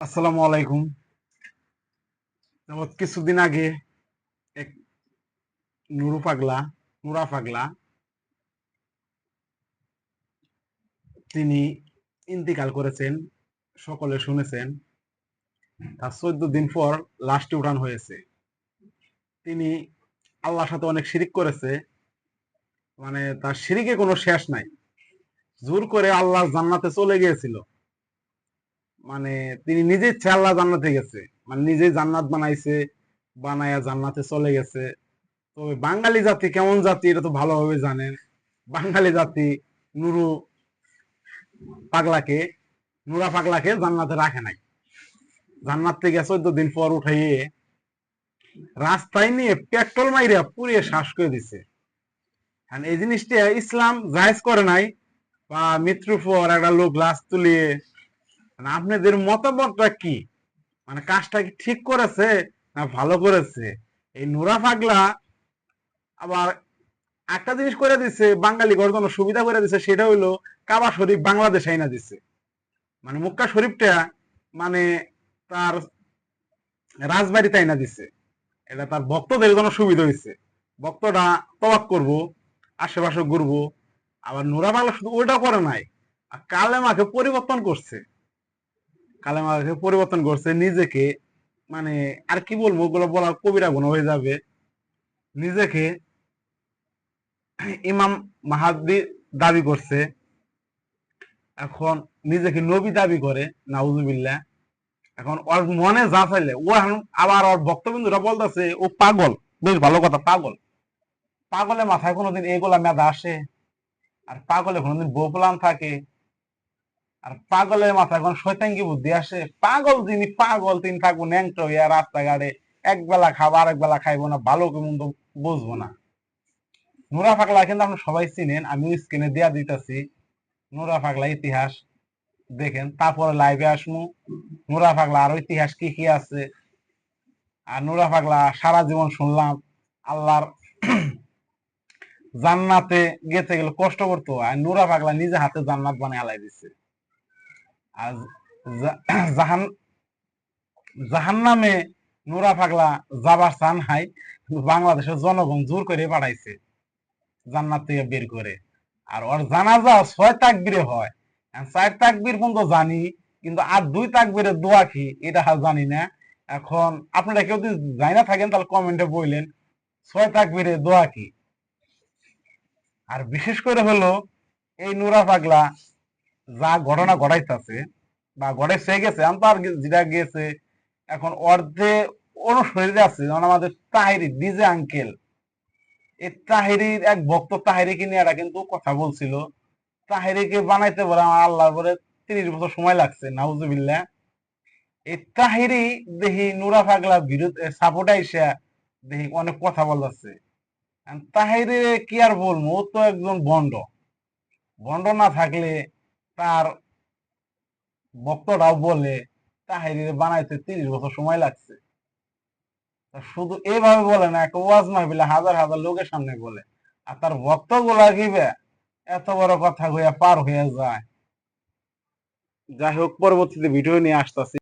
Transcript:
আসসালামু আলাইকুম। কিছুদিন আগে এক নুরা পাগলা তিনি ইন্তিকাল করেছেন। সকলে শুনেছেন। তার 14 দিন পর লাশটি উঠান হয়েছে। তিনি আল্লাহর সাথে অনেক শিরিক করেছে। মানে তার শিরিকে কোনো শেষ নাই। জোর করে আল্লাহ জান্নাতে চলে গিয়েছিল। মানে তিনি নিজে ইচ্ছে আল্লাহ জান্নাতে গেছে। মানে নিজেই জান্নাত বানাইছে, বানায়া জান্নাতে চলে গেছে। তবে বাঙালি জাতি কেমন জাতি এটা তো ভালোভাবে জানেন। বাঙালি জাতি নুরু পাগলাকে নুরা পাগলাকে জান্নাতে রাখে নাই। জান্নাত থেকে 14 দিন পর উঠাইয়ে রাস্তায় নিয়ে পেট্রোল মাইরা পুড়িয়ে শ্বাস করে দিছে। এই জিনিসটা ইসলাম জায়েজ করে নাই। বা মৃত্যুর পর একটা লোক লাশ তুলিয়ে আপনাদের মতামতটা কি? মানে কাজটা কি ঠিক করেছে না ভালো করেছে? এই নুরা পাগলা আবার একটা জিনিস করে দিছে, বাঙালি গর্জন সুবিধা করে দিছে, সেটা হইলো কাবা শরীফ বাংলাদেশ আইনা দিছে। মানে মক্কা শরীফটা মানে তার রাজবাড়িতে আইনা দিছে। এটা তার ভক্তদের জন্য সুবিধা হয়েছে। ভক্তরা তওয়াফ করব, আশেপাশে ঘুরবো। আবার নুরা পাগলা শুধু ওইটা করে নাই, আর কালেমাকে পরিবর্তন করছে। কালেমাকে পরিবর্তন করছে নিজেকে। মানে আর কি বলবো, ওগুলো বলা কবিরা গুণ হয়ে যাবে। নিজেকে ইমাম মাহাদি দাবি করছে। এখন নিজেকে নবী দাবি করে, নাউজুবিল্লাহ। এখন ওর মনে যা চাইলে ও এখন আবার ওর ভক্তবিন্দুরা বলতেছে ও পাগল। বেশ ভালো কথা, পাগল। পাগলের মাথায় কোনোদিন এগুলা মেধা আসে? আর পাগলে কোনোদিন বউ প্লান থাকে? আর পাগলের মাথায় কোন শয়তাঙ্গি বুদ্ধি আসে? পাগল যিনি পাগল তিনি থাকবো ন্যাংটো হইয়া রাস্তাঘাটে, এক বেলা খাবো আরেক বেলা খাইবো না, ভালো কি মন্দ বুঝবো না। নুরা পাগলা কিন্তু আপনি সবাই চিনেন, আমি স্ক্রিনে দেয়া দিতেছি। নুরা পাগলা ইতিহাস দেখেন, তারপরে লাইভে আসমু। নুরা পাগলা আরো ইতিহাস কি কি আছে। আর নুরা পাগলা সারা জীবন শুনলাম আল্লাহর জান্নাতে গেছে গেলে কষ্ট করতো, আর নুরা পাগলা নিজে হাতে জান্নাত বানিয়ে আলাই দিচ্ছে। আর জাহান জাহান্নামে নুরা পাগলা যাবার চান হাই, বাংলাদেশের জনগণ জোর করে পাঠাইছে জান্নাত থেকে বের করে। আর ওর জানাজা 6 তাকবীরে হয়। 4 তাকবীর পর্যন্ত জানি, কিন্তু আর 2 তাকবীরের দোয়া কি এটা জানি না। এখন আপনারা কেউ যদি জানি না থাকেন তাহলে কমেন্টে বললেন 6 তাকবীরের দোয়া কি। আর বিশেষ করে হলো এই নুরা পাগলা যা ঘটনা ঘটাইতেছে বা ঘটাইছে গেছে, আমি তো আর যেটা গেছে এখন অর্ধে অনুশরীরে আছে। যেমন আমাদের তাহিরি ডিজে আঙ্কেল, এই তাহিরির এক ভক্ত তাহিরিকে নিয়ে এরা কিন্তু কথা বলছিল। তাহিরিকে বানাইতে পারে আমার আল্লাহর পরে 30 বছর সময় লাগছে, নাউজুবিল্লাহ। এই তাহিরি দেখি নুরা পাগলা বিরুদ্ধে সাপোর্ট আইসা দেখি অনেক কথা বলতেছে। তাহিরে কি আর বলবো, ও তো একজন ভণ্ড। ভণ্ড না থাকলে তার ভক্তরাও বলে তাহিরে বানাইতে 30 বছর সময় লাগছে। শুধু এইভাবে বলে না, একটা ওয়াজ মাহফিলে হাজার হাজার লোকের সামনে বলে। আর তার ভক্ত গুলা কিবে এত বড় কথা হইয়া পার হইয়া যায়। যাই হোক, পরবর্তীতে ভিডিও নিয়ে আসতেছি।